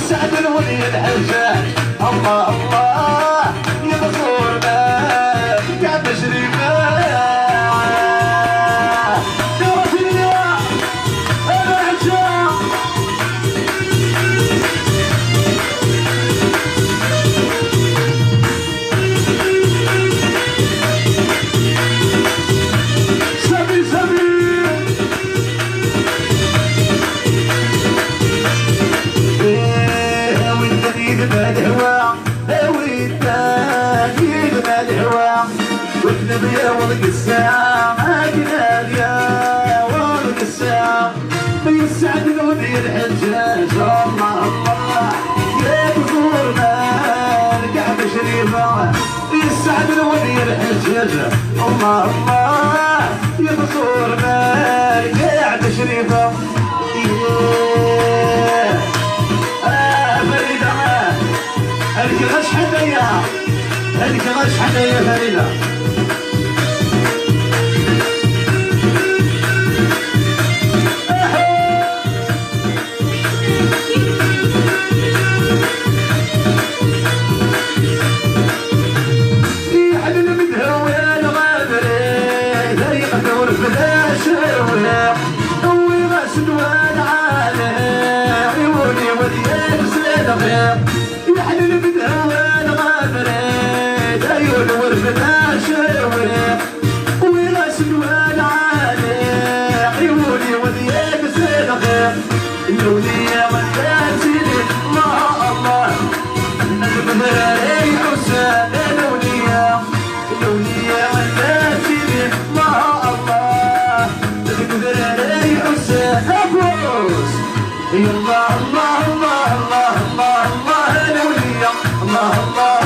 يسعد الولي الحجاج الله الله يا بخور مال قاعد تشريفه يا رجل يا الحجاج سبي سبي يا ولد الساعة هاكنا يا ولد الساعة يسعد الولي الحجاج الله الله يا بخور مال قاعد شريفة يسعد الولي الحجاج الله الله يا بخور مال قاعد شريفة فريدة هلك غش حدايا هلك غش حدايا فريدة يحلل بدها الغابرين عيون ورفنا شروق وراس الوال عالي عيوني وديك صدق اللولية والتاسيلي الله الله البدري حسين اللولية والتاسيلي الله الله البدري حسين أبوس الله الله الله الله الله الله الولية الله الله